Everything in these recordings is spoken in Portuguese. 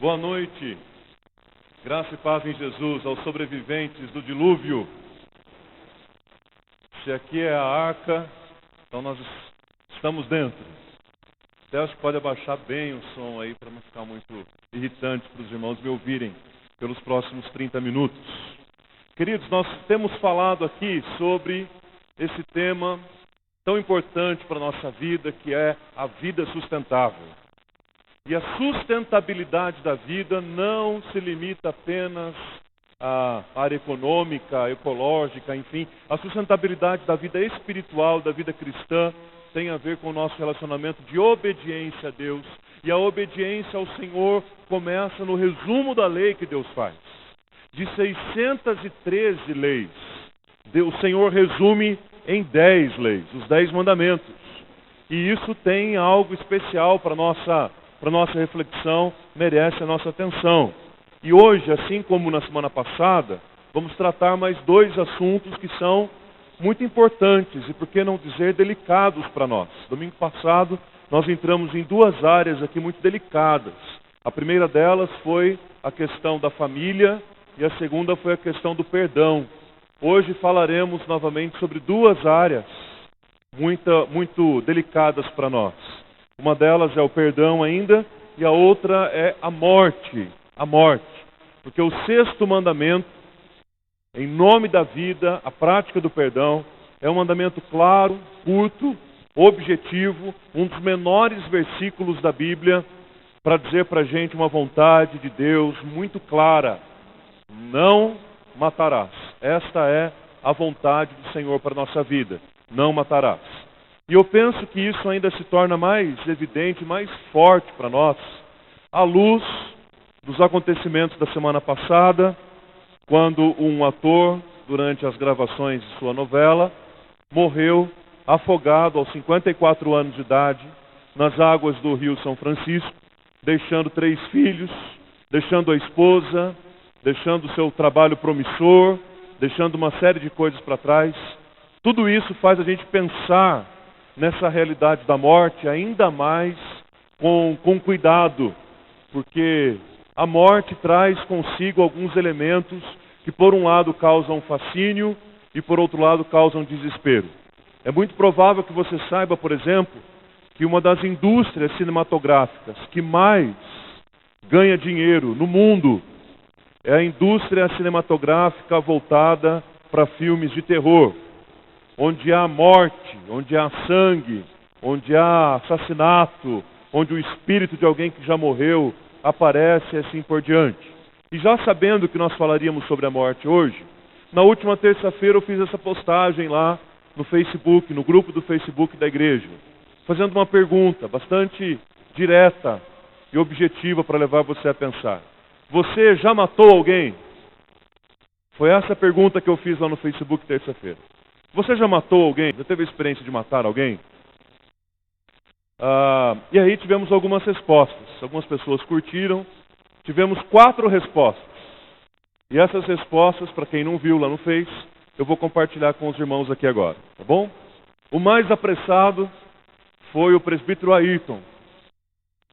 Boa noite, graça e paz em Jesus aos sobreviventes do dilúvio. Se aqui é a arca, então nós estamos dentro. Até acho que pode abaixar bem o som aí para não ficar muito irritante para os irmãos me ouvirem pelos próximos 30 minutos. Queridos, nós temos falado aqui sobre esse tema tão importante para a nossa vida, que é a vida sustentável. E a sustentabilidade da vida não se limita apenas à área econômica, ecológica, enfim. A sustentabilidade da vida espiritual, da vida cristã, tem a ver com o nosso relacionamento de obediência a Deus. E a obediência ao Senhor começa no resumo da lei que Deus faz. De 613 leis, o Senhor resume em 10 leis, os 10 mandamentos. E isso tem algo especial para nossa reflexão, merece a nossa atenção. E hoje, assim como na semana passada, vamos tratar mais 2 assuntos que são muito importantes e, por que não dizer, delicados para nós. Domingo passado, nós entramos em 2 áreas aqui muito delicadas. A primeira delas foi a questão da família e a segunda foi a questão do perdão. Hoje falaremos novamente sobre 2 áreas muito delicadas para nós. Uma delas é o perdão ainda, e a outra é a morte. A morte. Porque o 6º mandamento, em nome da vida, a prática do perdão, é um mandamento claro, curto, objetivo, um dos menores versículos da Bíblia, para dizer para a gente uma vontade de Deus muito clara. Não matarás. Esta é a vontade do Senhor para a nossa vida. Não matarás. E eu penso que isso ainda se torna mais evidente, mais forte para nós, à luz dos acontecimentos da semana passada, quando um ator, durante as gravações de sua novela, morreu afogado aos 54 anos de idade, nas águas do Rio São Francisco, deixando 3 filhos, deixando a esposa, deixando o seu trabalho promissor, deixando uma série de coisas para trás. Tudo isso faz a gente pensar nessa realidade da morte, ainda mais com cuidado, porque a morte traz consigo alguns elementos que, por um lado, causam fascínio e, por outro lado, causam desespero. É muito provável que você saiba, por exemplo, que uma das indústrias cinematográficas que mais ganha dinheiro no mundo é a indústria cinematográfica voltada para filmes de terror, onde há morte, onde há sangue, onde há assassinato, onde o espírito de alguém que já morreu aparece e assim por diante. E já sabendo que nós falaríamos sobre a morte hoje, na última terça-feira eu fiz essa postagem lá no Facebook, no grupo do Facebook da igreja, fazendo uma pergunta bastante direta e objetiva para levar você a pensar. Você já matou alguém? Foi essa a pergunta que eu fiz lá no Facebook terça-feira. Você já matou alguém? Já teve a experiência de matar alguém? E aí tivemos algumas respostas. Algumas pessoas curtiram. Tivemos 4 respostas. E essas respostas, para quem não viu lá no Face, eu vou compartilhar com os irmãos aqui agora. Tá bom? O mais apressado foi o presbítero Ayrton,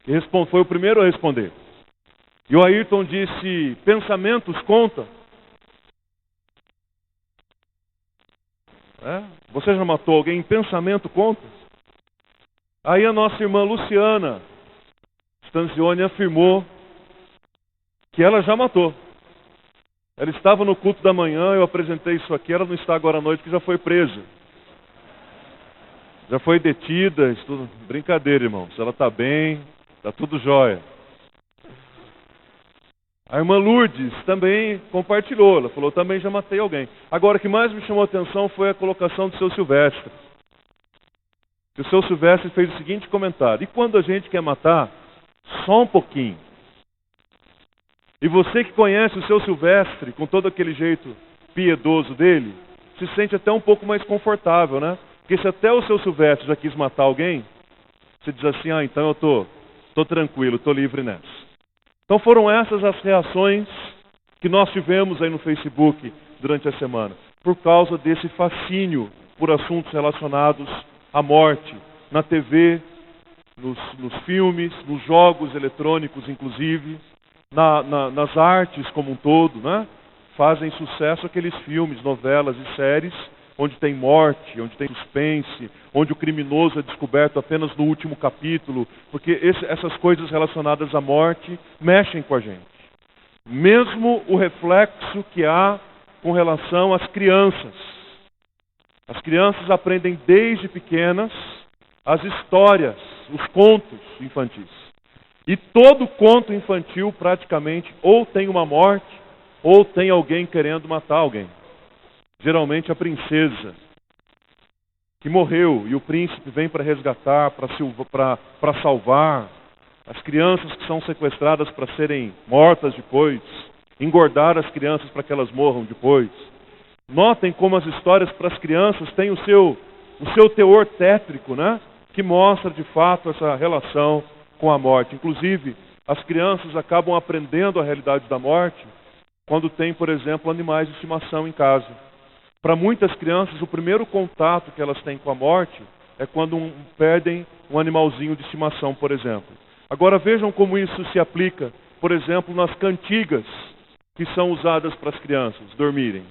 que foi o primeiro a responder. E o Ayrton disse: pensamentos contam? Você já matou alguém? Pensamento conta? Aí a nossa irmã Luciana Stanzioni afirmou que ela já matou. Ela estava no culto da manhã, eu apresentei isso aqui, ela não está agora à noite, que já foi presa. Já foi detida, isso tudo. Brincadeira, irmãos. Ela está bem, está tudo jóia. A irmã Lourdes também compartilhou, ela falou: também já matei alguém. Agora, o que mais me chamou a atenção foi a colocação do seu Silvestre. O seu Silvestre fez o seguinte comentário: e quando a gente quer matar? Só um pouquinho. E você que conhece o seu Silvestre, com todo aquele jeito piedoso dele, se sente até um pouco mais confortável, né? Porque se até o seu Silvestre já quis matar alguém, você diz assim: então eu tô tranquilo, tô livre nessa. Então foram essas as reações que nós tivemos aí no Facebook durante a semana, por causa desse fascínio por assuntos relacionados à morte, na TV, nos filmes, nos jogos eletrônicos inclusive. nas artes como um todo, né? Fazem sucesso aqueles filmes, novelas e séries onde tem morte, onde tem suspense, onde o criminoso é descoberto apenas no último capítulo, porque essas coisas relacionadas à morte mexem com a gente. Mesmo o reflexo que há com relação às crianças. As crianças aprendem desde pequenas as histórias, os contos infantis. E todo conto infantil praticamente ou tem uma morte ou tem alguém querendo matar alguém. Geralmente a princesa que morreu e o príncipe vem para resgatar, para salvar. As crianças que são sequestradas para serem mortas depois, engordar as crianças para que elas morram depois. Notem como as histórias para as crianças têm o seu teor tétrico, né? Que mostra de fato essa relação com a morte. Inclusive, as crianças acabam aprendendo a realidade da morte quando tem, por exemplo, animais de estimação em casa. Para muitas crianças, o primeiro contato que elas têm com a morte é quando perdem um animalzinho de estimação, por exemplo. Agora vejam como isso se aplica, por exemplo, nas cantigas que são usadas para as crianças dormirem.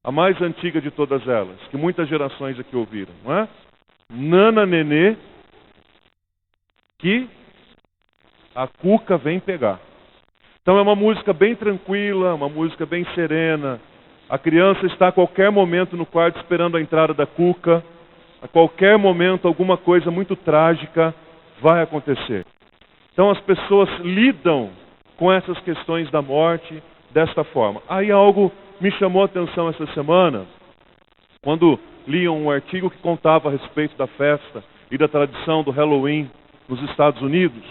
A mais antiga de todas elas, que muitas gerações aqui ouviram, não é? Nana nenê, que a cuca vem pegar. Então é uma música bem tranquila, uma música bem serena. A criança está a qualquer momento no quarto esperando a entrada da cuca. A qualquer momento alguma coisa muito trágica vai acontecer. Então as pessoas lidam com essas questões da morte desta forma. Aí algo me chamou a atenção essa semana, quando li um artigo que contava a respeito da festa e da tradição do Halloween nos Estados Unidos,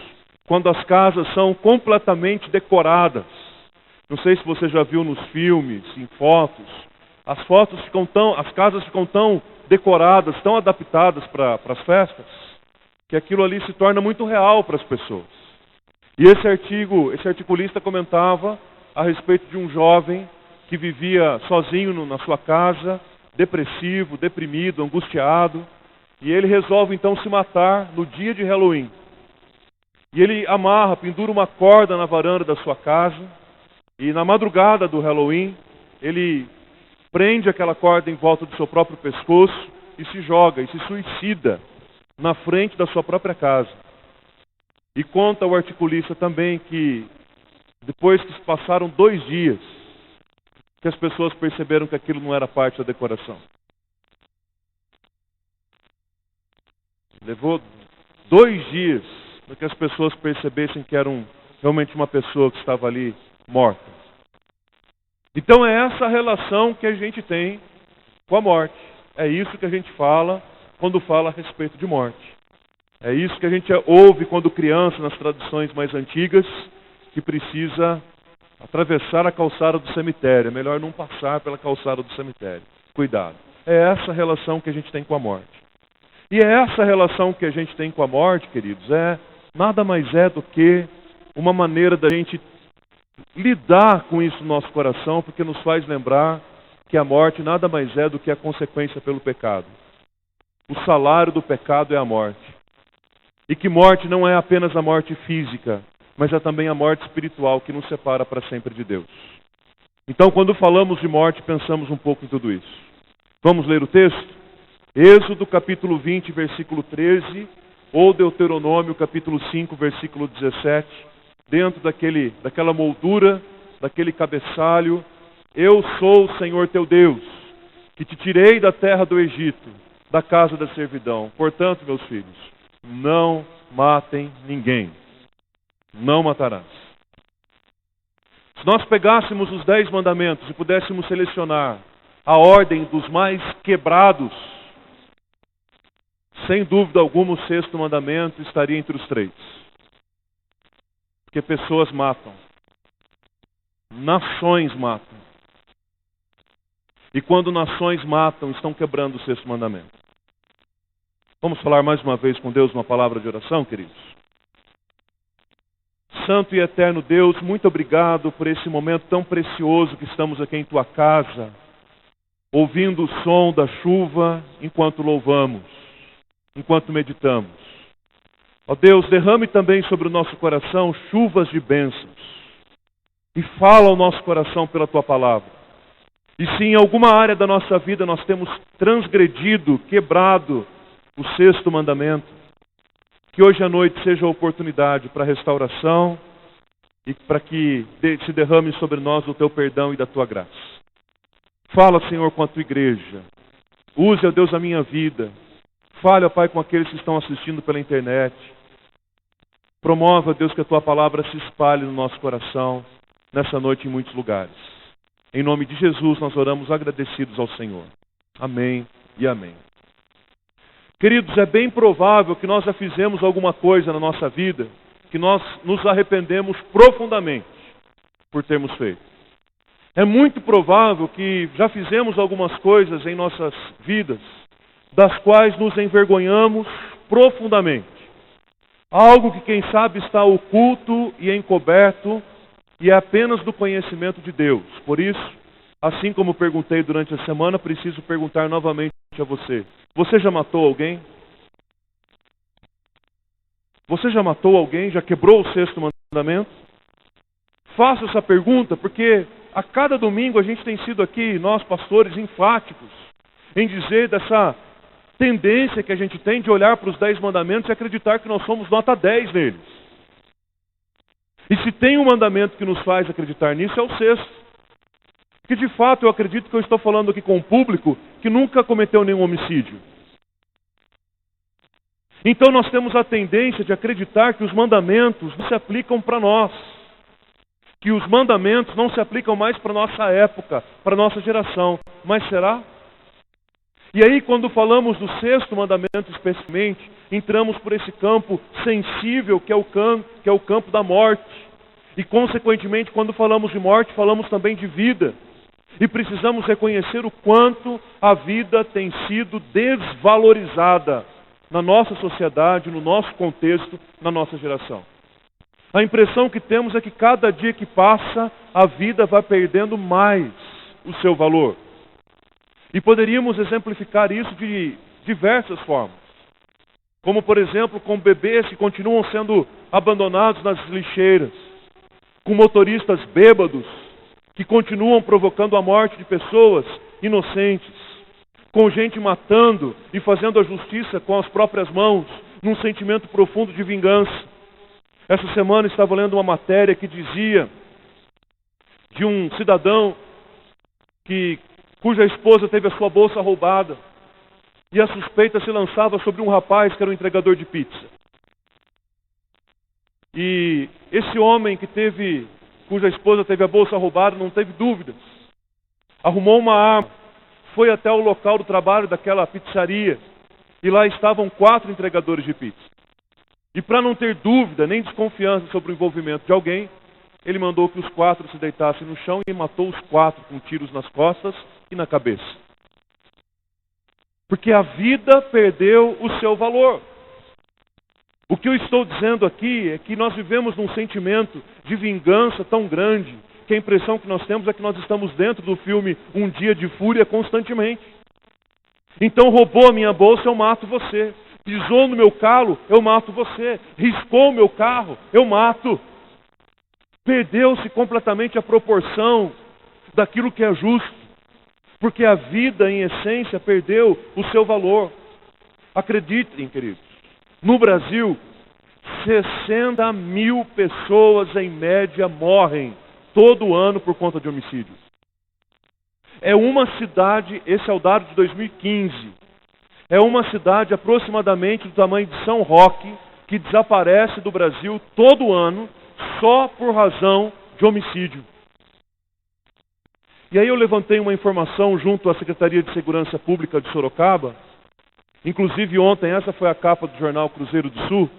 quando as casas são completamente decoradas. Não sei se você já viu nos filmes, em fotos. As casas ficam tão decoradas, tão adaptadas para as festas, que aquilo ali se torna muito real para as pessoas. E esse articulista comentava a respeito de um jovem que vivia sozinho na sua casa, depressivo, deprimido, angustiado, e ele resolve então se matar no dia de Halloween. E ele pendura uma corda na varanda da sua casa, e na madrugada do Halloween, ele prende aquela corda em volta do seu próprio pescoço e se joga, e se suicida na frente da sua própria casa. E conta o articulista também que, depois que passaram 2 dias, que as pessoas perceberam que aquilo não era parte da decoração. Levou 2 dias para que as pessoas percebessem que era realmente uma pessoa que estava ali morta. Então é essa relação que a gente tem com a morte. É isso que a gente fala quando fala a respeito de morte. É isso que a gente ouve quando criança nas tradições mais antigas, que precisa atravessar a calçada do cemitério. É melhor não passar pela calçada do cemitério. Cuidado. É essa relação que a gente tem com a morte. E é essa relação que a gente tem com a morte, queridos, nada mais é do que uma maneira da gente lidar com isso no nosso coração, porque nos faz lembrar que a morte nada mais é do que a consequência pelo pecado. O salário do pecado é a morte. E que morte não é apenas a morte física, mas é também a morte espiritual que nos separa para sempre de Deus. Então, quando falamos de morte, pensamos um pouco em tudo isso. Vamos ler o texto? Êxodo capítulo 20, versículo 13, ou Deuteronômio capítulo 5, versículo 17, dentro daquela moldura, daquele cabeçalho. Eu sou o Senhor teu Deus, que te tirei da terra do Egito, da casa da servidão. Portanto, meus filhos, não matem ninguém. Não matarás. Se nós pegássemos os 10 mandamentos e pudéssemos selecionar a ordem dos mais quebrados, sem dúvida alguma o 6º mandamento estaria entre os 3. Porque pessoas matam. Nações matam. E quando nações matam, estão quebrando o 6º mandamento. Vamos falar mais uma vez com Deus uma palavra de oração, queridos? Santo e eterno Deus, muito obrigado por esse momento tão precioso que estamos aqui em Tua casa, ouvindo o som da chuva enquanto louvamos, enquanto meditamos. Ó Deus, derrame também sobre o nosso coração chuvas de bênçãos. e fala ao nosso coração pela Tua palavra. E se em alguma área da nossa vida nós temos transgredido, quebrado o 6º mandamento, que hoje à noite seja a oportunidade para restauração e para que se derrame sobre nós o Teu perdão e da Tua graça. Fala, Senhor, com a Tua igreja. Use, ó Deus, a minha vida. Fale, ó Pai, com aqueles que estão assistindo pela internet. Promova, Deus, que a Tua palavra se espalhe no nosso coração nessa noite em muitos lugares. Em nome de Jesus nós oramos agradecidos ao Senhor. Amém e amém. Queridos, é bem provável que nós já fizemos alguma coisa na nossa vida que nós nos arrependemos profundamente por termos feito. É muito provável que já fizemos algumas coisas em nossas vidas das quais nos envergonhamos profundamente. Algo que, quem sabe, está oculto e encoberto e é apenas do conhecimento de Deus. Por isso, assim como perguntei durante a semana, preciso perguntar novamente a você. Você já matou alguém? Você já matou alguém? Já quebrou o 6º mandamento? Faço essa pergunta porque a cada domingo a gente tem sido aqui, nós pastores, enfáticos em dizer dessa tendência que a gente tem de olhar para os 10 mandamentos e acreditar que nós somos nota 10 neles. E se tem um mandamento que nos faz acreditar nisso, é o 6º. Porque de fato eu acredito que eu estou falando aqui com um público que nunca cometeu nenhum homicídio. Então nós temos a tendência de acreditar que os mandamentos não se aplicam para nós. Que os mandamentos não se aplicam mais para a nossa época, para a nossa geração. Mas será? E aí, quando falamos do 6º mandamento especificamente, entramos por esse campo sensível que é o campo da morte. E, consequentemente, quando falamos de morte, falamos também de vida. E precisamos reconhecer o quanto a vida tem sido desvalorizada na nossa sociedade, no nosso contexto, na nossa geração. A impressão que temos é que cada dia que passa, a vida vai perdendo mais o seu valor. E poderíamos exemplificar isso de diversas formas. Como, por exemplo, com bebês que continuam sendo abandonados nas lixeiras, com motoristas bêbados que continuam provocando a morte de pessoas inocentes, com gente matando e fazendo a justiça com as próprias mãos, num sentimento profundo de vingança. Essa semana estava lendo uma matéria que dizia de um cidadão cuja esposa teve a sua bolsa roubada. E a suspeita se lançava sobre um rapaz que era um entregador de pizza. E esse homem cuja esposa teve a bolsa roubada, não teve dúvidas. Arrumou uma arma, foi até o local do trabalho daquela pizzaria. E lá estavam 4 entregadores de pizza. E para não ter dúvida nem desconfiança sobre o envolvimento de alguém, ele mandou que os 4 se deitassem no chão e matou os 4 com tiros nas costas e na cabeça. Porque a vida perdeu o seu valor. O que eu estou dizendo aqui é que nós vivemos num sentimento de vingança tão grande que a impressão que nós temos é que nós estamos dentro do filme Um Dia de Fúria constantemente. Então roubou a minha bolsa, eu mato você. Pisou no meu calo, eu mato você. Riscou o meu carro, eu mato. Perdeu-se completamente a proporção daquilo que é justo. Porque a vida, em essência, perdeu o seu valor. Acreditem, queridos, no Brasil, 60 mil pessoas, em média, morrem todo ano por conta de homicídios. É uma cidade, esse é o dado de 2015, é uma cidade aproximadamente do tamanho de São Roque, que desaparece do Brasil todo ano, só por razão de homicídio. E aí eu levantei uma informação junto à Secretaria de Segurança Pública de Sorocaba, inclusive ontem, essa foi a capa do jornal Cruzeiro do Sul,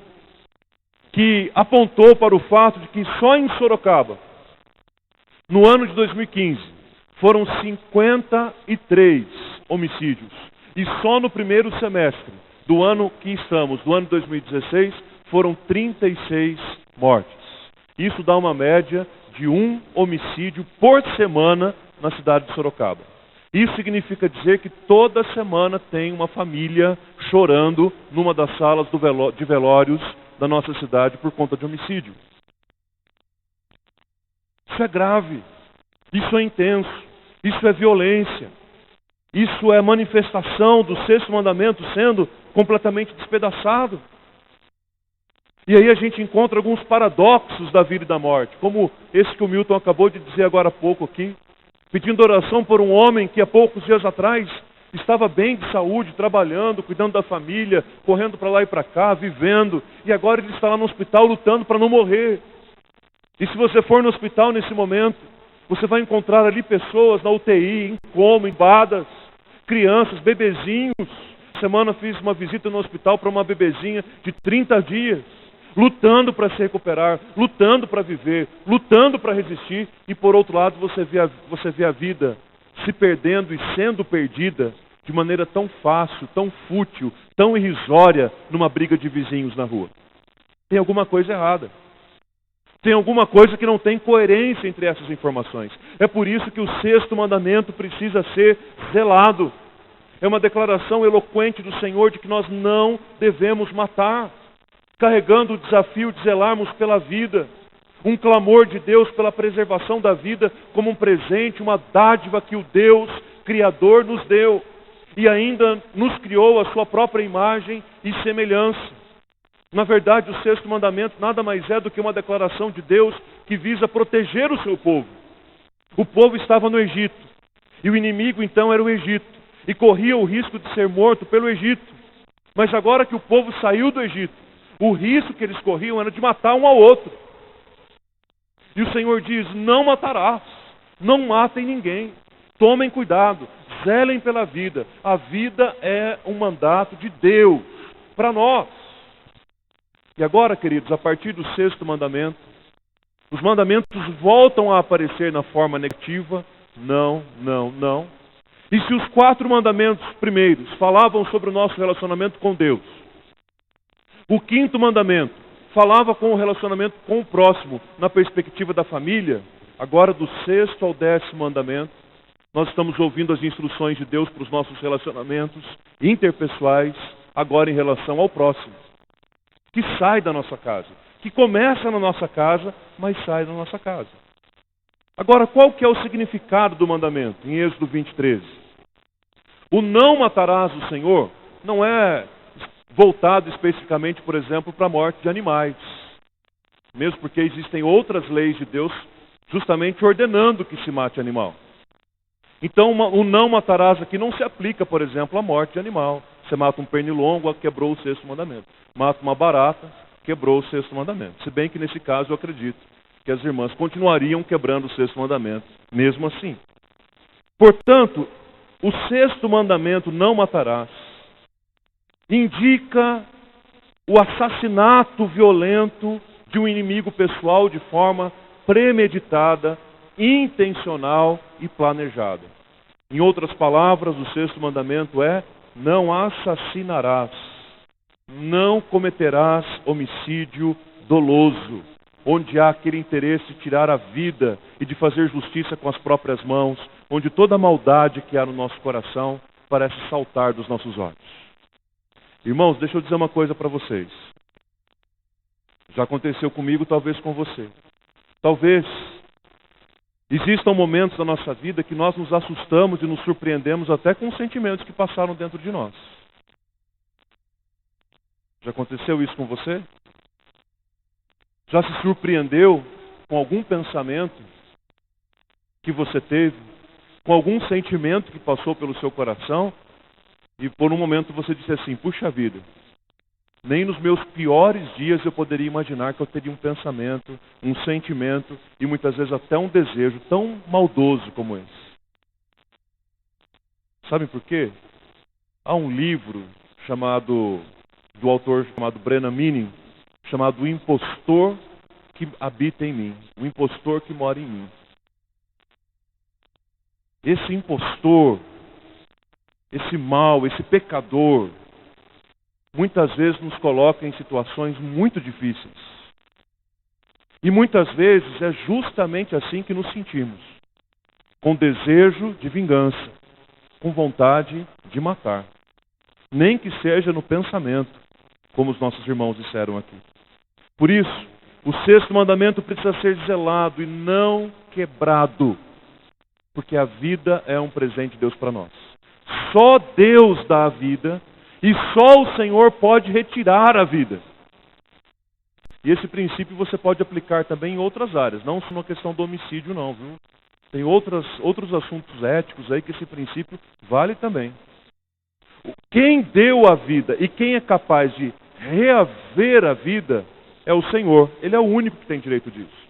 que apontou para o fato de que só em Sorocaba, no ano de 2015, foram 53 homicídios. E só no primeiro semestre do ano que estamos, do ano de 2016, foram 36 mortes. Isso dá uma média de 1 homicídio por semana na cidade de Sorocaba. Isso significa dizer que toda semana tem uma família chorando numa das salas de velórios da nossa cidade por conta de homicídio. Isso é grave, isso é intenso, isso é violência, isso é manifestação do sexto mandamento sendo completamente despedaçado. E aí a gente encontra alguns paradoxos da vida e da morte, como esse que o Milton acabou de dizer agora há pouco aqui, pedindo oração por um homem que há poucos dias atrás estava bem de saúde, trabalhando, cuidando da família, correndo para lá e para cá, vivendo, e agora ele está lá no hospital lutando para não morrer. E se você for no hospital nesse momento, você vai encontrar ali pessoas na UTI, em coma, embadas, crianças, bebezinhos. Essa semana fiz uma visita no hospital para uma bebezinha de 30 dias, lutando para se recuperar, lutando para viver, lutando para resistir. E por outro lado você vê a vida se perdendo e sendo perdida de maneira tão fácil, tão fútil, tão irrisória numa briga de vizinhos na rua. Tem alguma coisa errada. Tem alguma coisa que não tem coerência entre essas informações. É por isso que o sexto mandamento precisa ser zelado. É uma declaração eloquente do Senhor de que nós não devemos matar, carregando o desafio de zelarmos pela vida, um clamor de Deus pela preservação da vida como um presente, uma dádiva que o Deus Criador nos deu e ainda nos criou a sua própria imagem e semelhança. Na verdade, o sexto mandamento nada mais é do que uma declaração de Deus que visa proteger o seu povo. O povo estava no Egito, e o inimigo então era o Egito, e corria o risco de ser morto pelo Egito. Mas agora que o povo saiu do Egito, o risco que eles corriam era de matar um ao outro. E o Senhor diz: não matarás, não matem ninguém, tomem cuidado, zelem pela vida. A vida é um mandato de Deus para nós. E agora, queridos, a partir do sexto mandamento, os mandamentos voltam a aparecer na forma negativa: não, não, não. E se os 4 mandamentos primeiros falavam sobre o nosso relacionamento com Deus, o 5º mandamento falava com o relacionamento com o próximo na perspectiva da família, agora do 6º ao 10º mandamento, nós estamos ouvindo as instruções de Deus para os nossos relacionamentos interpessoais, agora em relação ao próximo, que sai da nossa casa, que começa na nossa casa, mas sai da nossa casa. Agora, qual que é o significado do mandamento? Em Êxodo 20:13. O não matarás o Senhor não é voltado especificamente, por exemplo, para a morte de animais. Mesmo porque existem outras leis de Deus justamente ordenando que se mate animal. Então, o não matarás aqui não se aplica, por exemplo, à morte de animal. Você mata um pernilongo, quebrou o 6º mandamento. Mata uma barata, quebrou o 6º mandamento. Se bem que nesse caso eu acredito que as irmãs continuariam quebrando o 6º mandamento, mesmo assim. Portanto, o 6º mandamento, não matarás, indica o assassinato violento de um inimigo pessoal de forma premeditada, intencional e planejada. Em outras palavras, o 6º mandamento é: não assassinarás, não cometerás homicídio doloso, onde há aquele interesse de tirar a vida e de fazer justiça com as próprias mãos, onde toda a maldade que há no nosso coração parece saltar dos nossos olhos. Irmãos, deixa eu dizer uma coisa para vocês. Já aconteceu comigo, talvez com você. Talvez existam momentos da nossa vida que nós nos assustamos e nos surpreendemos até com os sentimentos que passaram dentro de nós. Já aconteceu isso com você? Já se surpreendeu com algum pensamento que você teve? Com algum sentimento que passou pelo seu coração? E por um momento você disse assim: puxa vida, nem nos meus piores dias eu poderia imaginar que eu teria um pensamento, um sentimento e muitas vezes até um desejo tão maldoso como esse. Sabem por quê? Há um livro do autor chamado Brennan Manning, chamado O Impostor que Habita em Mim, o impostor que mora em mim. Esse impostor, esse mal, esse pecador, muitas vezes nos coloca em situações muito difíceis. E muitas vezes é justamente assim que nos sentimos, com desejo de vingança, com vontade de matar. Nem que seja no pensamento, como os nossos irmãos disseram aqui. Por isso, o 6º mandamento precisa ser zelado e não quebrado. Porque a vida é um presente de Deus para nós. Só Deus dá a vida e só o Senhor pode retirar a vida. E esse princípio você pode aplicar também em outras áreas, não só na questão do homicídio não, viu? Tem outros assuntos éticos aí que esse princípio vale também. Quem deu a vida e quem é capaz de reaver a vida é o Senhor. Ele é o único que tem direito disso.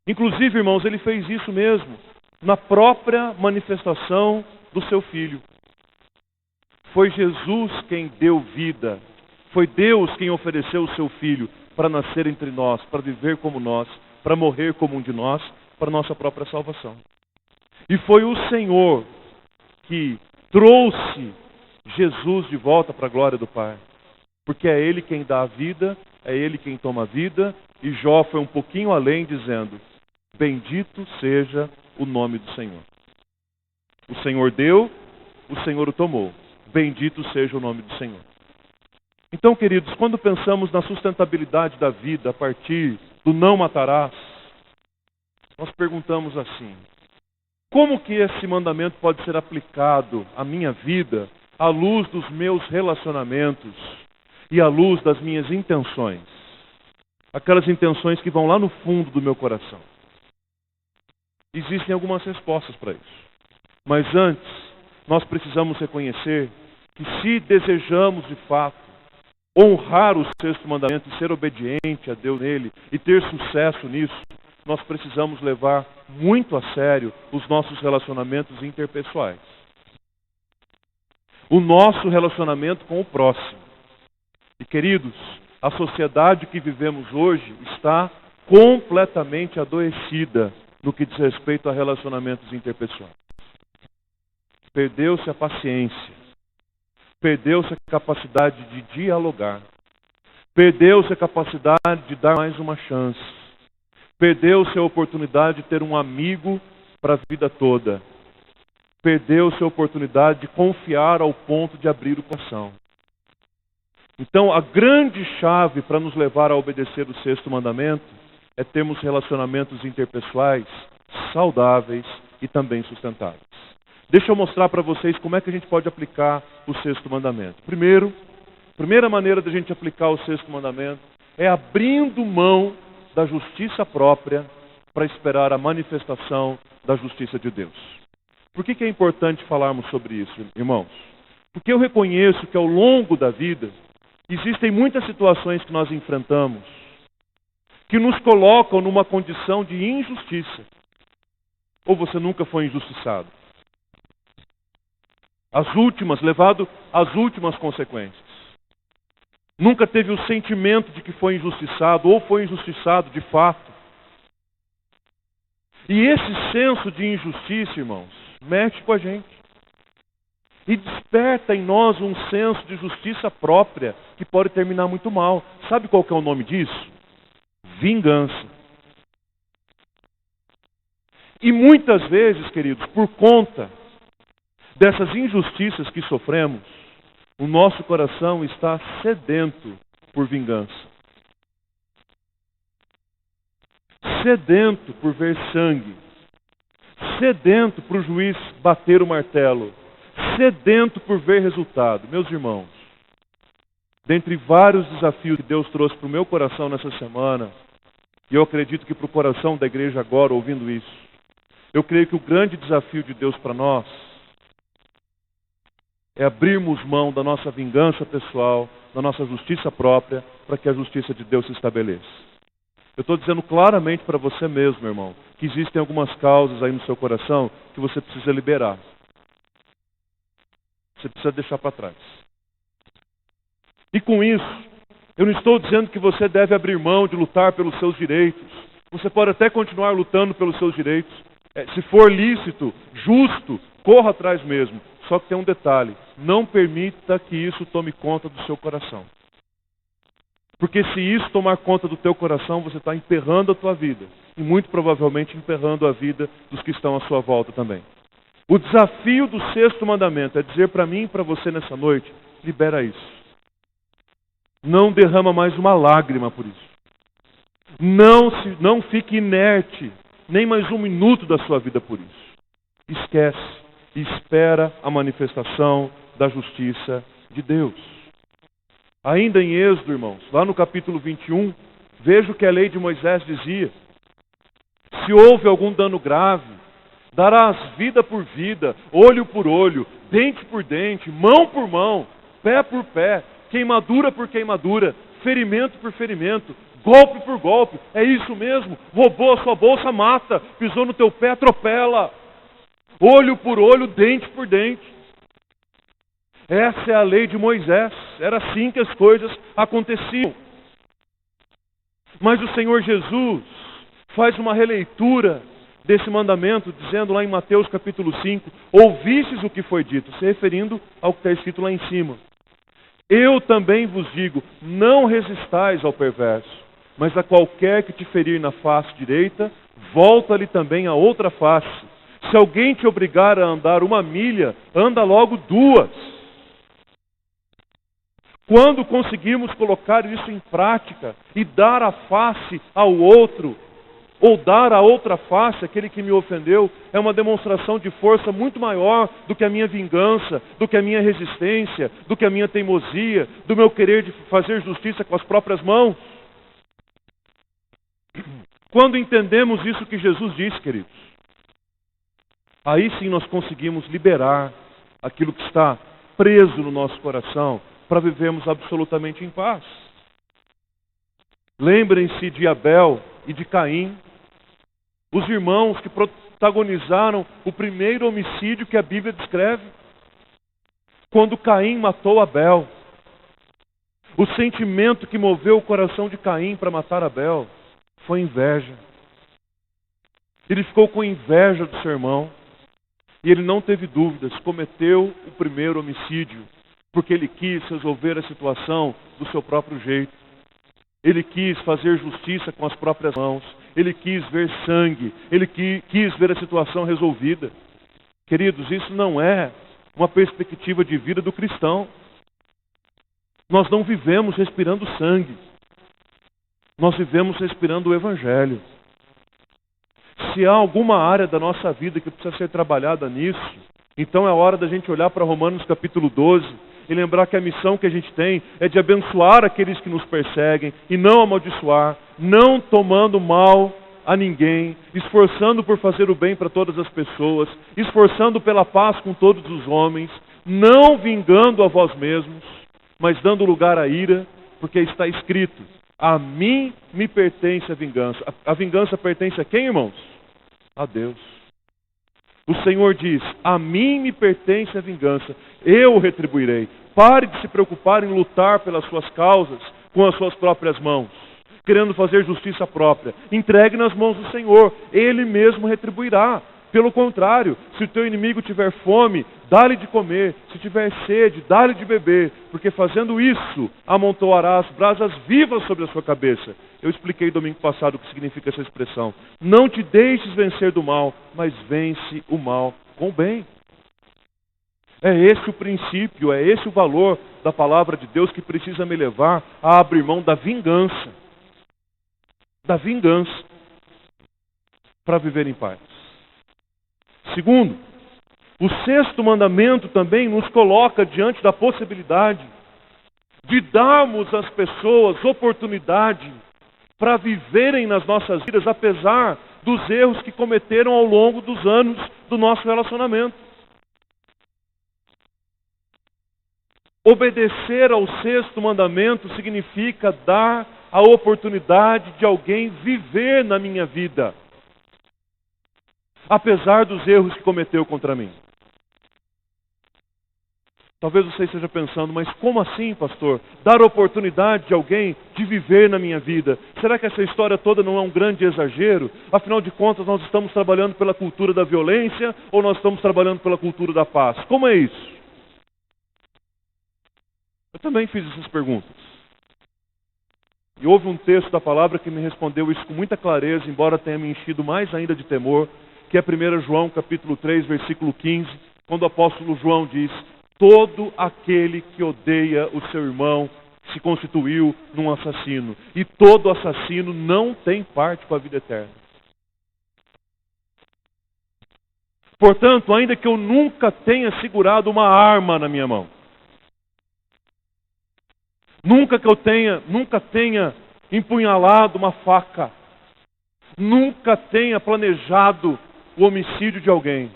Inclusive, irmãos, ele fez isso mesmo na própria manifestação do seu Filho. Foi Jesus quem deu vida. Foi Deus quem ofereceu o seu Filho para nascer entre nós, para viver como nós, para morrer como um de nós, para nossa própria salvação. E foi o Senhor que trouxe Jesus de volta para a glória do Pai. Porque é Ele quem dá a vida, é Ele quem toma a vida, e Jó foi um pouquinho além dizendo: bendito seja o nome do Senhor. O Senhor deu, o Senhor o tomou. Bendito seja o nome do Senhor. Então, queridos, quando pensamos na sustentabilidade da vida a partir do não matarás, nós perguntamos assim: como que esse mandamento pode ser aplicado à minha vida à luz dos meus relacionamentos e à luz das minhas intenções? Aquelas intenções que vão lá no fundo do meu coração. Existem algumas respostas para isso. Mas antes, nós precisamos reconhecer que se desejamos de fato honrar o sexto mandamento e ser obediente a Deus nele e ter sucesso nisso, nós precisamos levar muito a sério os nossos relacionamentos interpessoais. O nosso relacionamento com o próximo. E queridos, a sociedade que vivemos hoje está completamente adoecida no que diz respeito a relacionamentos interpessoais. Perdeu-se a paciência. Perdeu-se a capacidade de dialogar. Perdeu-se a capacidade de dar mais uma chance. Perdeu-se a oportunidade de ter um amigo para a vida toda. Perdeu-se a oportunidade de confiar ao ponto de abrir o coração. Então, a grande chave para nos levar a obedecer o sexto mandamento é termos relacionamentos interpessoais saudáveis e também sustentáveis. Deixa eu mostrar para vocês como é que a gente pode aplicar o sexto mandamento. Primeira maneira da gente aplicar o sexto mandamento é abrindo mão da justiça própria para esperar a manifestação da justiça de Deus. Por que é importante falarmos sobre isso, irmãos? Porque eu reconheço que ao longo da vida existem muitas situações que nós enfrentamos que nos colocam numa condição de injustiça. Ou você nunca foi injustiçado? Levado às últimas consequências. Nunca teve o sentimento de que foi injustiçado ou foi injustiçado de fato. E esse senso de injustiça, irmãos, mexe com a gente. E desperta em nós um senso de justiça própria que pode terminar muito mal. Sabe qual que é o nome disso? Vingança. E muitas vezes, queridos, por conta dessas injustiças que sofremos, o nosso coração está sedento por vingança. Sedento por ver sangue. Sedento por o juiz bater o martelo. Sedento por ver resultado. Meus irmãos, dentre vários desafios que Deus trouxe para o meu coração nessa semana, e eu acredito que para o coração da igreja agora, ouvindo isso, eu creio que o grande desafio de Deus para nós é abrirmos mão da nossa vingança pessoal, da nossa justiça própria, para que a justiça de Deus se estabeleça. Eu estou dizendo claramente para você mesmo, irmão, que existem algumas causas aí no seu coração que você precisa liberar. Você precisa deixar para trás. E com isso, eu não estou dizendo que você deve abrir mão de lutar pelos seus direitos. Você pode até continuar lutando pelos seus direitos. Se for lícito, justo, corra atrás mesmo. Só que tem um detalhe: não permita que isso tome conta do seu coração. Porque se isso tomar conta do teu coração, você está emperrando a tua vida. E muito provavelmente emperrando a vida dos que estão à sua volta também. O desafio do sexto mandamento é dizer para mim e para você nessa noite: libera isso. Não derrama mais uma lágrima por isso. Não fique inerte nem mais um minuto da sua vida por isso. Esquece e espera a manifestação da justiça de Deus. Ainda em Êxodo, irmãos, lá no capítulo 21, veja o que a lei de Moisés dizia. Se houve algum dano grave, darás vida por vida, olho por olho, dente por dente, mão por mão, pé por pé, queimadura por queimadura, ferimento por ferimento, golpe por golpe. É isso mesmo. Roubou a sua bolsa, mata. Pisou no teu pé, atropela. Olho por olho, dente por dente. Essa é a lei de Moisés. Era assim que as coisas aconteciam. Mas o Senhor Jesus faz uma releitura desse mandamento, dizendo lá em Mateus capítulo 5, ouvistes o que foi dito, se referindo ao que está escrito lá em cima. Eu também vos digo, não resistais ao perverso, mas a qualquer que te ferir na face direita, volta-lhe também a outra face. Se alguém te obrigar a andar 1 milha, anda logo 2. Quando conseguimos colocar isso em prática e dar a face ao outro, ou dar a outra face àquele que me ofendeu, é uma demonstração de força muito maior do que a minha vingança, do que a minha resistência, do que a minha teimosia, do meu querer de fazer justiça com as próprias mãos. Quando entendemos isso que Jesus diz, queridos, aí sim nós conseguimos liberar aquilo que está preso no nosso coração, para vivermos absolutamente em paz. Lembrem-se de Abel e de Caim, os irmãos que protagonizaram o primeiro homicídio que a Bíblia descreve. Quando Caim matou Abel, o sentimento que moveu o coração de Caim para matar Abel foi inveja. Ele ficou com inveja do seu irmão e ele não teve dúvidas, cometeu o primeiro homicídio, porque ele quis resolver a situação do seu próprio jeito. Ele quis fazer justiça com as próprias mãos. Ele quis ver sangue. Ele quis ver a situação resolvida. Queridos, isso não é uma perspectiva de vida do cristão. Nós não vivemos respirando sangue. Nós vivemos respirando o Evangelho. Se há alguma área da nossa vida que precisa ser trabalhada nisso, então é hora da gente olhar para Romanos capítulo 12 e lembrar que a missão que a gente tem é de abençoar aqueles que nos perseguem e não amaldiçoar, não tomando mal a ninguém, esforçando por fazer o bem para todas as pessoas, esforçando pela paz com todos os homens, não vingando a vós mesmos, mas dando lugar à ira, porque está escrito, a mim me pertence a vingança. A vingança pertence a quem, irmãos? A Deus. O Senhor diz, a mim me pertence a vingança, eu o retribuirei. Pare de se preocupar em lutar pelas suas causas com as suas próprias mãos, querendo fazer justiça própria. Entregue nas mãos do Senhor, Ele mesmo retribuirá. Pelo contrário, se o teu inimigo tiver fome, dá-lhe de comer. Se tiver sede, dá-lhe de beber. Porque fazendo isso, amontoarás brasas vivas sobre a sua cabeça. Eu expliquei domingo passado o que significa essa expressão. Não te deixes vencer do mal, mas vence o mal com o bem. É esse o princípio, é esse o valor da palavra de Deus que precisa me levar a abrir mão da vingança. Da vingança. Para viver em paz. Segundo, o 6º mandamento também nos coloca diante da possibilidade de darmos às pessoas oportunidade para viverem nas nossas vidas, apesar dos erros que cometeram ao longo dos anos do nosso relacionamento. Obedecer ao 6º mandamento significa dar a oportunidade de alguém viver na minha vida, apesar dos erros que cometeu contra mim. Talvez você esteja pensando, mas como assim, pastor? Dar oportunidade de alguém de viver na minha vida? Será que essa história toda não é um grande exagero? Afinal de contas, nós estamos trabalhando pela cultura da violência ou nós estamos trabalhando pela cultura da paz? Como é isso? Eu também fiz essas perguntas. E houve um texto da palavra que me respondeu isso com muita clareza, embora tenha me enchido mais ainda de temor, que é 1 João capítulo 3, versículo 15, quando o apóstolo João diz, todo aquele que odeia o seu irmão se constituiu num assassino. E todo assassino não tem parte com a vida eterna. Portanto, ainda que eu nunca tenha segurado uma arma na minha mão, nunca tenha empunhalado uma faca, nunca tenha planejado o homicídio de alguém,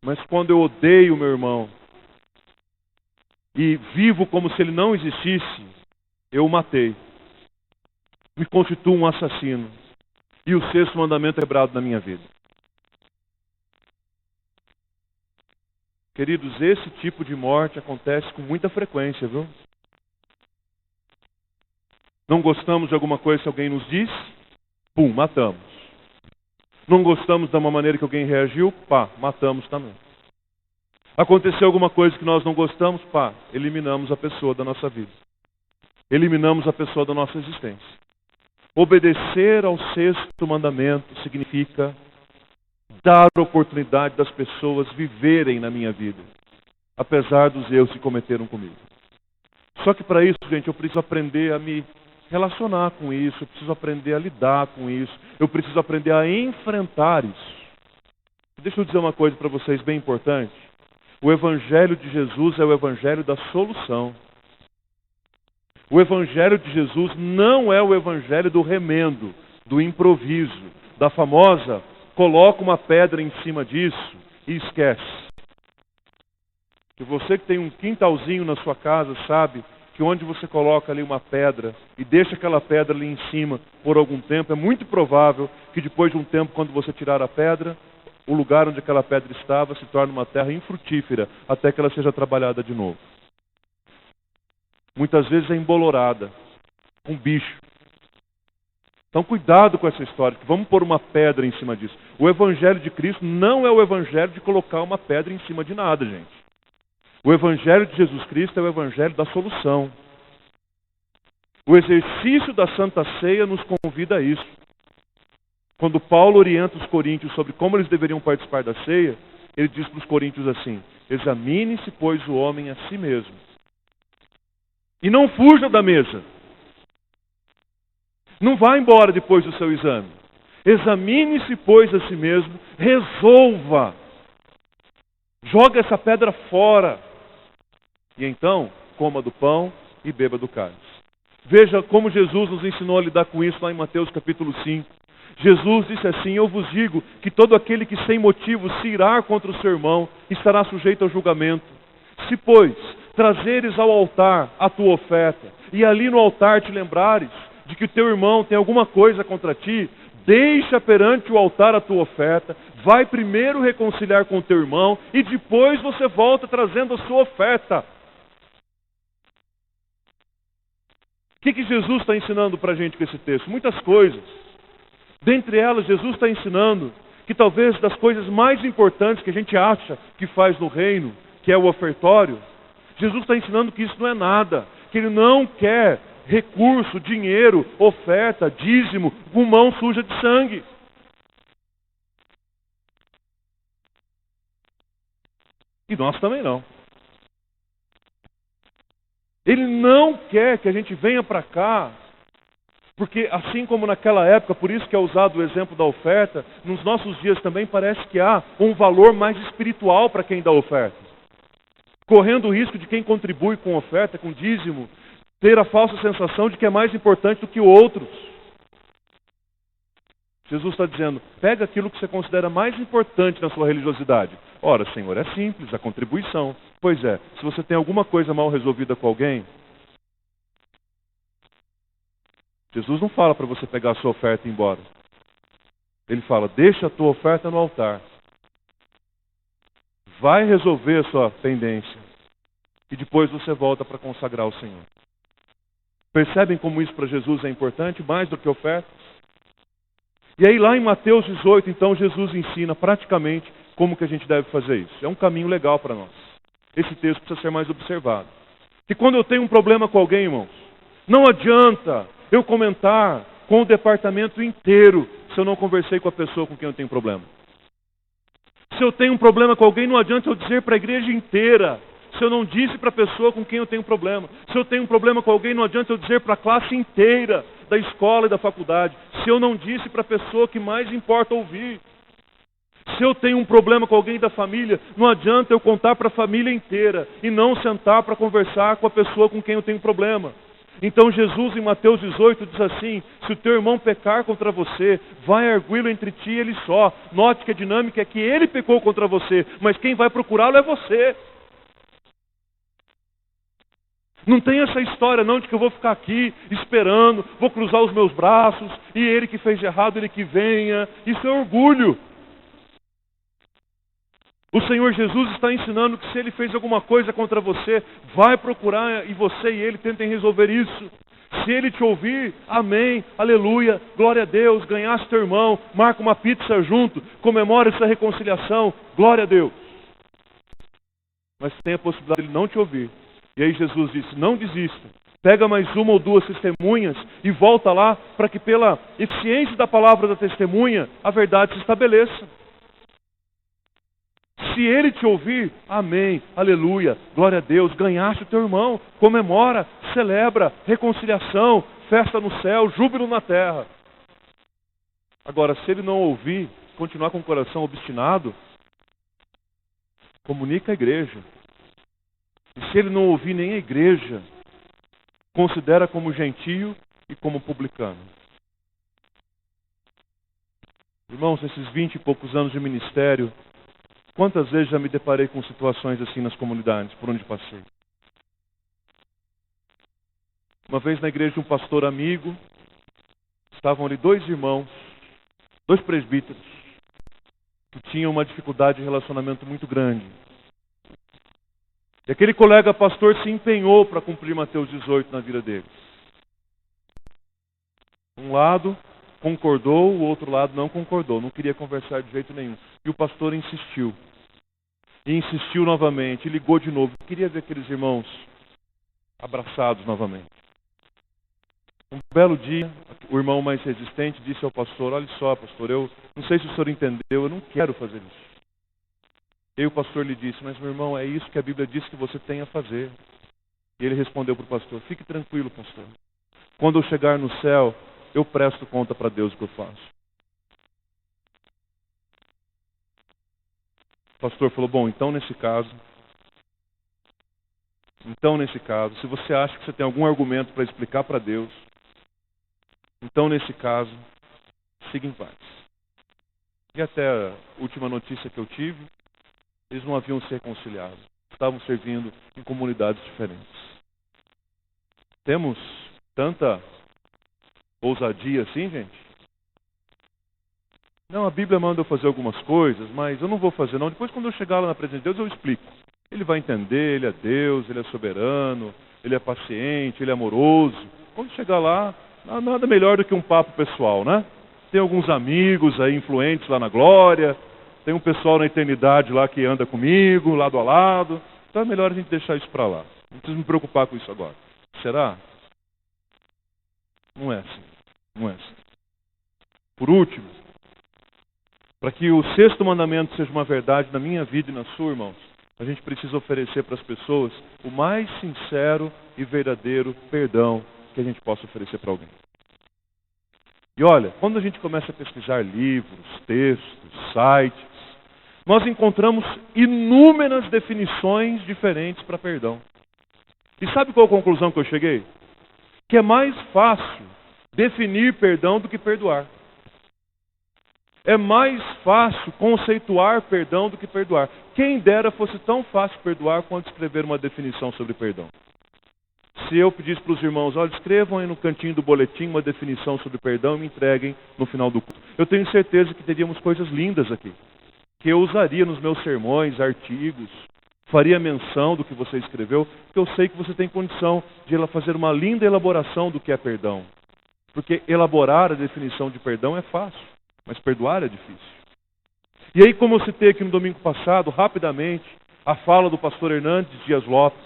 mas quando eu odeio meu irmão e vivo como se ele não existisse, eu o matei. Me constituo um assassino. E o sexto mandamento é quebrado na minha vida. Queridos, esse tipo de morte acontece com muita frequência, viu? Não gostamos de alguma coisa que alguém nos disse? Pum, matamos. Não gostamos de uma maneira que alguém reagiu? Pá, matamos também. Aconteceu alguma coisa que nós não gostamos? Pá, eliminamos a pessoa da nossa vida. Eliminamos a pessoa da nossa existência. Obedecer ao sexto mandamento significa dar oportunidade das pessoas viverem na minha vida, apesar dos erros que cometeram comigo. Só que para isso, gente, eu preciso aprender a me relacionar com isso, eu preciso aprender a lidar com isso, eu preciso aprender a enfrentar isso. Deixa eu dizer uma coisa para vocês bem importante. O Evangelho de Jesus é o Evangelho da solução. O Evangelho de Jesus não é o Evangelho do remendo, do improviso, da famosa, coloca uma pedra em cima disso e esquece. Que você que tem um quintalzinho na sua casa sabe que onde você coloca ali uma pedra e deixa aquela pedra ali em cima por algum tempo, é muito provável que depois de um tempo, quando você tirar a pedra, o lugar onde aquela pedra estava se torne uma terra infrutífera até que ela seja trabalhada de novo. Muitas vezes é embolorada, com bicho. Então cuidado com essa história, que vamos pôr uma pedra em cima disso. O Evangelho de Cristo não é o Evangelho de colocar uma pedra em cima de nada, gente. O Evangelho de Jesus Cristo é o Evangelho da solução. O exercício da Santa Ceia nos convida a isso. Quando Paulo orienta os coríntios sobre como eles deveriam participar da ceia, ele diz para os coríntios assim: examine-se, pois, o homem a si mesmo. E não fuja da mesa. Não vá embora depois do seu exame. Examine-se, pois, a si mesmo. Resolva. Joga essa pedra fora. E então, coma do pão e beba do cálice. Veja como Jesus nos ensinou a lidar com isso lá em Mateus capítulo 5. Jesus disse assim: eu vos digo que todo aquele que sem motivo se irar contra o seu irmão estará sujeito ao julgamento. Se, pois, trazeres ao altar a tua oferta, e ali no altar te lembrares de que o teu irmão tem alguma coisa contra ti, deixa perante o altar a tua oferta, vai primeiro reconciliar com o teu irmão, e depois você volta trazendo a sua oferta. O que Jesus está ensinando para a gente com esse texto? Muitas coisas. Dentre elas, Jesus está ensinando que talvez das coisas mais importantes que a gente acha que faz no reino, que é o ofertório, Jesus está ensinando que isso não é nada, que Ele não quer recurso, dinheiro, oferta, dízimo, com mão suja de sangue. E nós também não. Ele não quer que a gente venha para cá, porque assim como naquela época, por isso que é usado o exemplo da oferta, nos nossos dias também parece que há um valor mais espiritual para quem dá oferta. Correndo o risco de quem contribui com oferta, com dízimo, ter a falsa sensação de que é mais importante do que outros. Jesus está dizendo, pega aquilo que você considera mais importante na sua religiosidade. Ora, Senhor, é simples, a contribuição. Pois é, se você tem alguma coisa mal resolvida com alguém, Jesus não fala para você pegar a sua oferta e ir embora. Ele fala, deixa a tua oferta no altar. Vai resolver a sua pendência. E depois você volta para consagrar ao Senhor. Percebem como isso para Jesus é importante, mais do que ofertas? E aí lá em Mateus 18, então, Jesus ensina praticamente como que a gente deve fazer isso. É um caminho legal para nós. Esse texto precisa ser mais observado. E quando eu tenho um problema com alguém, irmãos, não adianta eu comentar com o departamento inteiro se eu não conversei com a pessoa com quem eu tenho problema. Se eu tenho um problema com alguém, não adianta eu dizer para a igreja inteira se eu não disse para a pessoa com quem eu tenho problema. Se eu tenho um problema com alguém, não adianta eu dizer para a classe inteira da escola e da faculdade, se eu não disse para a pessoa que mais importa ouvir. Se eu tenho um problema com alguém da família, não adianta eu contar para a família inteira e não sentar para conversar com a pessoa com quem eu tenho problema. Então Jesus em Mateus 18 diz assim: se o teu irmão pecar contra você, vai arguí-lo entre ti e ele só. Note que a dinâmica é que ele pecou contra você, mas quem vai procurá-lo é você. Não tem essa história não de que eu vou ficar aqui esperando, vou cruzar os meus braços e ele que fez de errado, ele que venha. Isso é orgulho. O Senhor Jesus está ensinando que se ele fez alguma coisa contra você, vai procurar e você e ele tentem resolver isso. Se ele te ouvir, amém, aleluia, glória a Deus, ganhaste teu irmão, marca uma pizza junto, comemora essa reconciliação, glória a Deus. Mas tem a possibilidade de ele não te ouvir. E aí Jesus disse, não desista. Pega mais uma ou duas testemunhas e volta lá para que pela eficiência da palavra da testemunha, a verdade se estabeleça. Se ele te ouvir, amém, aleluia, glória a Deus, ganhaste o teu irmão, comemora, celebra, reconciliação, festa no céu, júbilo na terra. Agora, se ele não ouvir, continuar com o coração obstinado, comunica a igreja. E se ele não ouvir nem a igreja, considera como gentio e como publicano. Irmãos, nesses 20 e poucos anos de ministério, quantas vezes já me deparei com situações assim nas comunidades por onde passei? Uma vez na igreja de um pastor amigo, estavam ali dois irmãos, dois presbíteros, que tinham uma dificuldade de relacionamento muito grande. E aquele colega pastor se empenhou para cumprir Mateus 18 na vida deles. Um lado concordou, o outro lado não concordou, não queria conversar de jeito nenhum. E o pastor insistiu. E insistiu novamente, e ligou de novo. Queria ver aqueles irmãos abraçados novamente. Um belo dia, o irmão mais resistente disse ao pastor, olha só pastor, eu não sei se o senhor entendeu, eu não quero fazer isso. E o pastor lhe disse, mas meu irmão, é isso que a Bíblia diz que você tem a fazer. E ele respondeu para o pastor, fique tranquilo pastor. Quando eu chegar no céu, eu presto conta para Deus do que eu faço. O pastor falou, bom, então nesse caso, se você acha que você tem algum argumento para explicar para Deus, então nesse caso, siga em paz. E até a última notícia que eu tive, eles não haviam se reconciliado. Estavam servindo em comunidades diferentes. Temos tanta ousadia assim, gente? Não, a Bíblia manda eu fazer algumas coisas, mas eu não vou fazer não. Depois quando eu chegar lá na presença de Deus, eu explico. Ele vai entender, ele é Deus, ele é soberano, ele é paciente, ele é amoroso. Quando chegar lá, nada melhor do que um papo pessoal, né? Tem alguns amigos aí influentes lá na glória, tem um pessoal na eternidade lá que anda comigo, lado a lado. Então é melhor a gente deixar isso para lá. Não preciso me preocupar com isso agora. Será? Não é assim. Não é assim. Por último, para que o sexto mandamento seja uma verdade na minha vida e na sua, irmãos, a gente precisa oferecer para as pessoas o mais sincero e verdadeiro perdão que a gente possa oferecer para alguém. E olha, quando a gente começa a pesquisar livros, textos, sites, nós encontramos inúmeras definições diferentes para perdão. E sabe qual a conclusão que eu cheguei? Que é mais fácil definir perdão do que perdoar. É mais fácil conceituar perdão do que perdoar. Quem dera fosse tão fácil perdoar quanto escrever uma definição sobre perdão. Se eu pedisse para os irmãos, olha, escrevam aí no cantinho do boletim uma definição sobre perdão e me entreguem no final do culto. Eu tenho certeza que teríamos coisas lindas aqui, que eu usaria nos meus sermões, artigos, faria menção do que você escreveu, porque eu sei que você tem condição de fazer uma linda elaboração do que é perdão. Porque elaborar a definição de perdão é fácil, mas perdoar é difícil. E aí, como eu citei aqui no domingo passado, rapidamente, a fala do pastor Hernandes Dias Lopes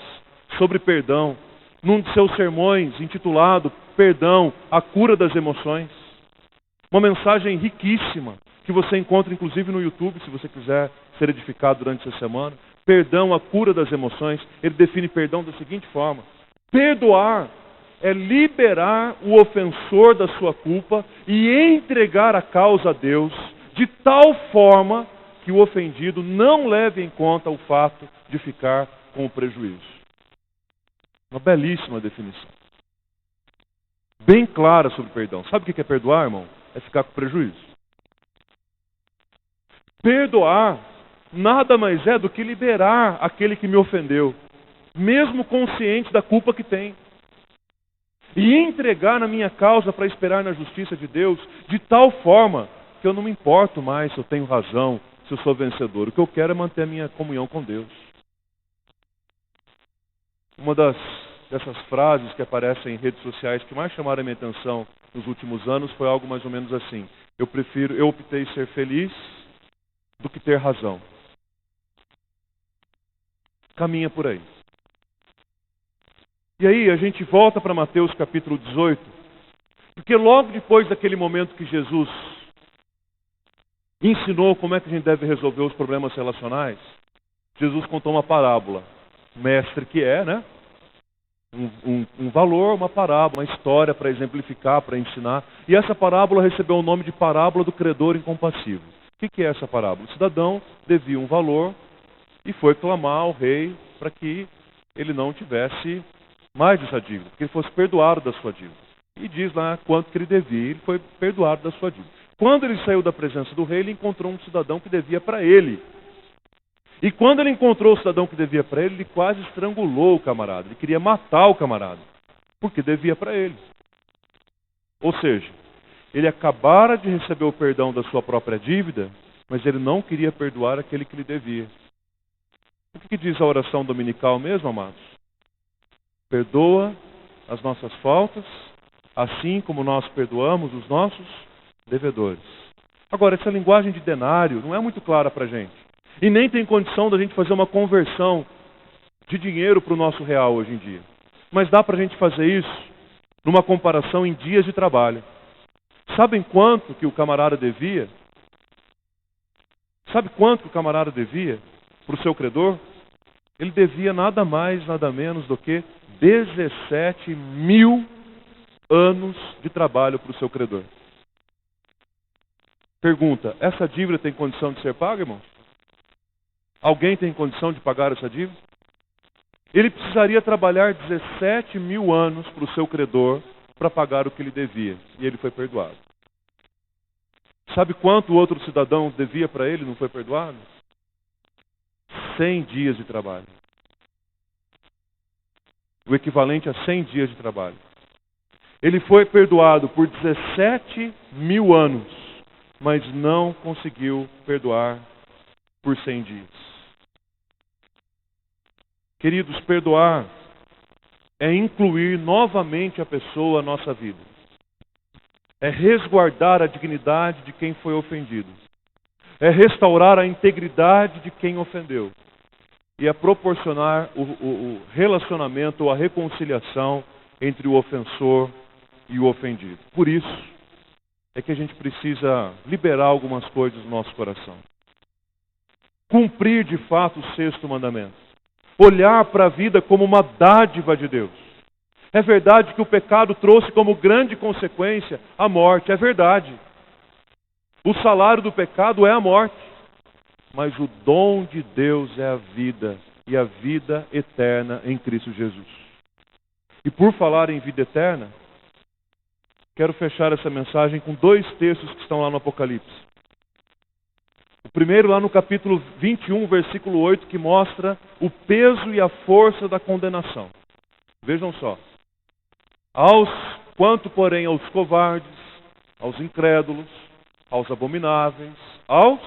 sobre perdão, num de seus sermões intitulado Perdão, a cura das emoções. Uma mensagem riquíssima, que você encontra inclusive no YouTube, se você quiser ser edificado durante essa semana. Perdão, a cura das emoções. Ele define perdão da seguinte forma: perdoar é liberar o ofensor da sua culpa e entregar a causa a Deus de tal forma que o ofendido não leve em conta o fato de ficar com o prejuízo. Uma belíssima definição. Bem clara sobre perdão. Sabe o que é perdoar, irmão? É ficar com prejuízo. Perdoar nada mais é do que liberar aquele que me ofendeu, mesmo consciente da culpa que tem. E entregar na minha causa para esperar na justiça de Deus, de tal forma que eu não me importo mais se eu tenho razão, se eu sou vencedor. O que eu quero é manter a minha comunhão com Deus. Uma dessas frases que aparecem em redes sociais que mais chamaram a minha atenção nos últimos anos foi algo mais ou menos assim: eu optei ser feliz do que ter razão. Caminha por aí. E aí a gente volta para Mateus capítulo 18, porque logo depois daquele momento que Jesus ensinou como é que a gente deve resolver os problemas relacionais, Jesus contou uma parábola. O mestre que é, né? Um valor, uma parábola, uma história para exemplificar, para ensinar. E essa parábola recebeu o nome de parábola do credor incompassivo. O que é essa parábola? O cidadão devia um valor e foi clamar ao rei para que ele não tivesse mais essa dívida, que ele fosse perdoado da sua dívida. E diz lá quanto que ele devia, ele foi perdoado da sua dívida. Quando ele saiu da presença do rei, ele encontrou um cidadão que devia para ele. E quando ele encontrou o cidadão que devia para ele quase estrangulou o camarada. Ele queria matar o camarada, porque devia para ele. Ou seja, ele acabara de receber o perdão da sua própria dívida, mas ele não queria perdoar aquele que lhe devia. O que diz a oração dominical mesmo, amados? Perdoa as nossas faltas, assim como nós perdoamos os nossos devedores. Agora, essa linguagem de denário não é muito clara para a gente. E nem tem condição da gente fazer uma conversão de dinheiro para o nosso real hoje em dia. Mas dá para a gente fazer isso numa comparação em dias de trabalho. Sabem quanto que o camarada devia? Sabe quanto que o camarada devia para o seu credor? Ele devia nada mais, nada menos do que 17.000 anos de trabalho para o seu credor. Pergunta, essa dívida tem condição de ser paga, irmão? Alguém tem condição de pagar essa dívida? Ele precisaria trabalhar 17.000 anos para o seu credor para pagar o que ele devia. E ele foi perdoado. Sabe quanto o outro cidadão devia para ele e não foi perdoado? 100 dias de trabalho. O equivalente a 100 dias de trabalho. Ele foi perdoado por 17.000 anos, mas não conseguiu perdoar por 100 dias. Queridos, perdoar é incluir novamente a pessoa na nossa vida. É resguardar a dignidade de quem foi ofendido. É restaurar a integridade de quem ofendeu. E é proporcionar o relacionamento ou a reconciliação entre o ofensor e o ofendido. Por isso é que a gente precisa liberar algumas coisas do nosso coração. Cumprir de fato o sexto mandamento. Olhar para a vida como uma dádiva de Deus. É verdade que o pecado trouxe como grande consequência a morte. É verdade. O salário do pecado é a morte. Mas o dom de Deus é a vida. E a vida eterna em Cristo Jesus. E por falar em vida eterna, quero fechar essa mensagem com 2 textos que estão lá no Apocalipse. O primeiro lá no capítulo 21, versículo 8, que mostra o peso e a força da condenação. Vejam só. Quanto, porém, aos covardes, aos incrédulos, aos abomináveis, aos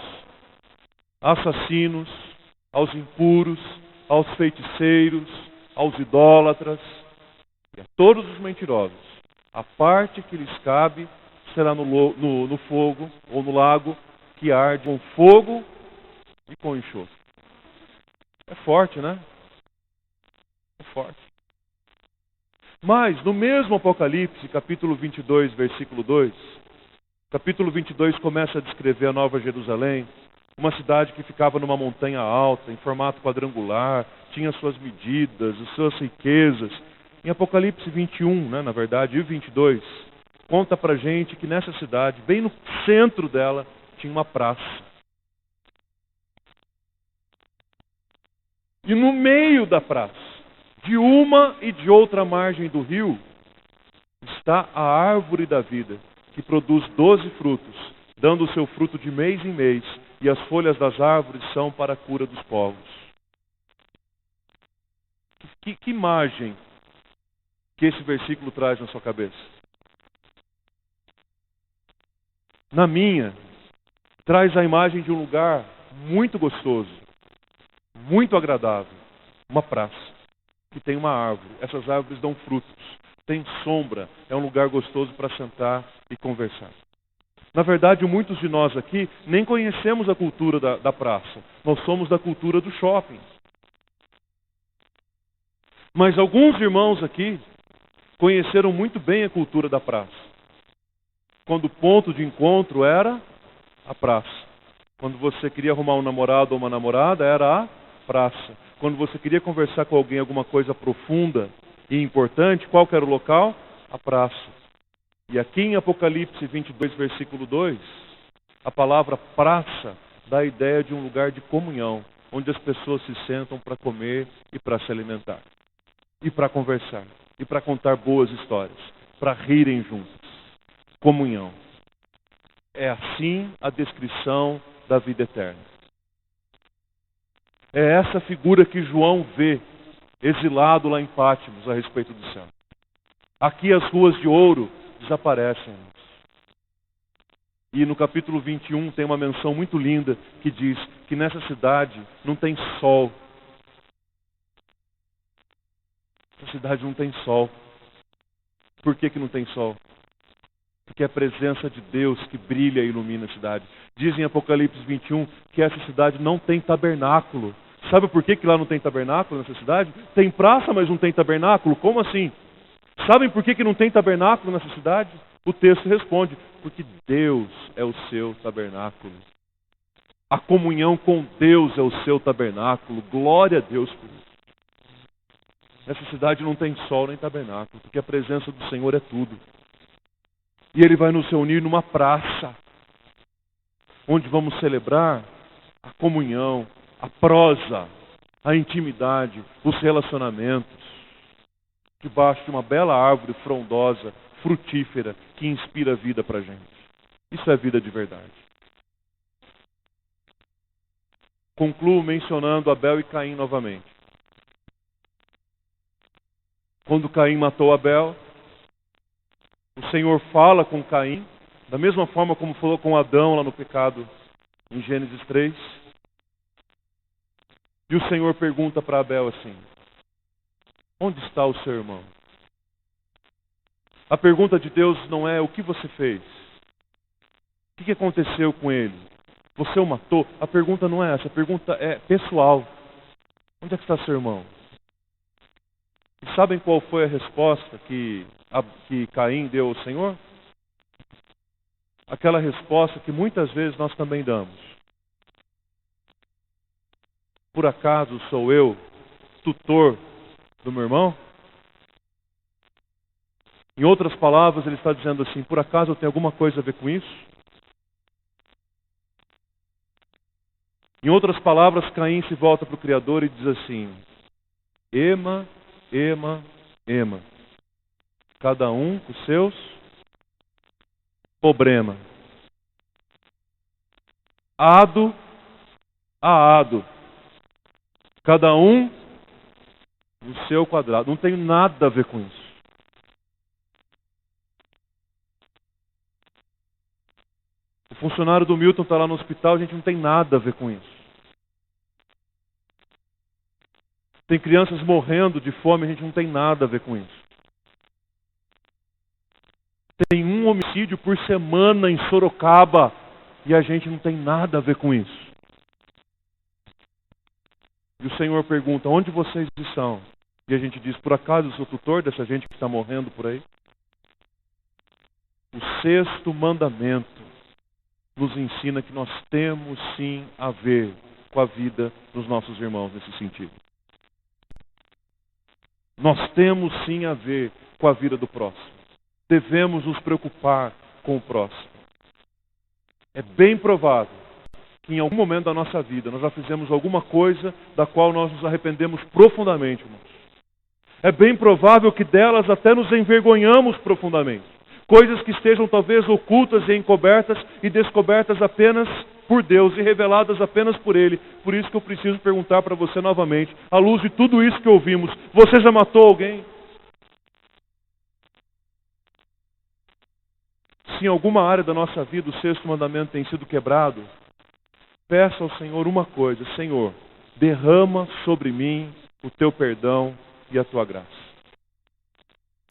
assassinos, aos impuros, aos feiticeiros, aos idólatras e a todos os mentirosos, a parte que lhes cabe será no fogo ou no lago que arde com fogo e com enxofre. É forte, né? É forte. Mas, no mesmo Apocalipse, capítulo 22, versículo 2, capítulo 22 começa a descrever a Nova Jerusalém, uma cidade que ficava numa montanha alta, em formato quadrangular, tinha suas medidas, as suas riquezas. Em Apocalipse 21, na verdade, e 22, conta pra gente que nessa cidade, bem no centro dela, tinha uma praça. E no meio da praça, de uma e de outra margem do rio, está a árvore da vida, que produz 12 frutos, dando o seu fruto de mês em mês, e as folhas das árvores são para a cura dos povos. Que imagem que esse versículo traz na sua cabeça? Na minha, traz a imagem de um lugar muito gostoso, muito agradável, uma praça, que tem uma árvore. Essas árvores dão frutos, tem sombra, é um lugar gostoso para sentar e conversar. Na verdade, muitos de nós aqui nem conhecemos a cultura da praça. Nós somos da cultura do shopping. Mas alguns irmãos aqui conheceram muito bem a cultura da praça. Quando o ponto de encontro era a praça. Quando você queria arrumar um namorado ou uma namorada, era a praça. Quando você queria conversar com alguém alguma coisa profunda e importante, qual que era o local? A praça. E aqui em Apocalipse 22, versículo 2, a palavra praça dá a ideia de um lugar de comunhão, onde as pessoas se sentam para comer e para se alimentar. E para conversar. E para contar boas histórias. Para rirem juntos. Comunhão. É assim a descrição da vida eterna. É essa figura que João vê, exilado lá em Pátimos, a respeito do céu. Aqui as ruas de ouro desaparecem. E no capítulo 21 tem uma menção muito linda que diz que nessa cidade não tem sol. Essa cidade não tem sol. Por que não tem sol? Porque é a presença de Deus que brilha e ilumina a cidade. Diz em Apocalipse 21 que essa cidade não tem tabernáculo. Sabe por que lá não tem tabernáculo nessa cidade? Tem praça, mas não tem tabernáculo? Como assim? Sabem por que não tem tabernáculo nessa cidade? O texto responde, porque Deus é o seu tabernáculo. A comunhão com Deus é o seu tabernáculo. Glória a Deus por isso. Essa cidade não tem sol nem tabernáculo, porque a presença do Senhor é tudo. E Ele vai nos reunir numa praça, onde vamos celebrar a comunhão, a prosa, a intimidade, os relacionamentos, debaixo de uma bela árvore frondosa, frutífera, que inspira vida para a gente. Isso é vida de verdade. Concluo mencionando Abel e Caim novamente. Quando Caim matou Abel, o Senhor fala com Caim, da mesma forma como falou com Adão lá no pecado, em Gênesis 3. E o Senhor pergunta para Abel assim, onde está o seu irmão? A pergunta de Deus não é o que você fez. O que aconteceu com ele? Você o matou? A pergunta não é essa, a pergunta é pessoal. Onde é que está seu irmão? E sabem qual foi a resposta que Caim deu ao Senhor? Aquela resposta que muitas vezes nós também damos. Por acaso sou eu tutor do meu irmão? Em outras palavras, ele está dizendo assim, por acaso eu tenho alguma coisa a ver com isso? Em outras palavras, Caim se volta para o Criador e diz assim, Ema, Ema, Ema. Cada um com seus problemas. Ado a ado. Cada um no seu quadrado. Não tem nada a ver com isso. O funcionário do Milton está lá no hospital, a gente não tem nada a ver com isso. Tem crianças morrendo de fome, a gente não tem nada a ver com isso. Tem um homicídio por semana em Sorocaba e a gente não tem nada a ver com isso. E o Senhor pergunta, onde vocês estão? E a gente diz, por acaso eu sou tutor dessa gente que está morrendo por aí? O 6º mandamento nos ensina que nós temos sim a ver com a vida dos nossos irmãos nesse sentido. Nós temos sim a ver com a vida do próximo. Devemos nos preocupar com o próximo. É bem provável que em algum momento da nossa vida nós já fizemos alguma coisa da qual nós nos arrependemos profundamente, irmãos. É bem provável que delas até nos envergonhamos profundamente. Coisas que estejam talvez ocultas e encobertas e descobertas apenas por Deus e reveladas apenas por Ele. Por isso que eu preciso perguntar para você novamente, à luz de tudo isso que ouvimos, você já matou alguém? Se em alguma área da nossa vida o sexto mandamento tem sido quebrado, peça ao Senhor uma coisa: Senhor, derrama sobre mim o teu perdão e a tua graça.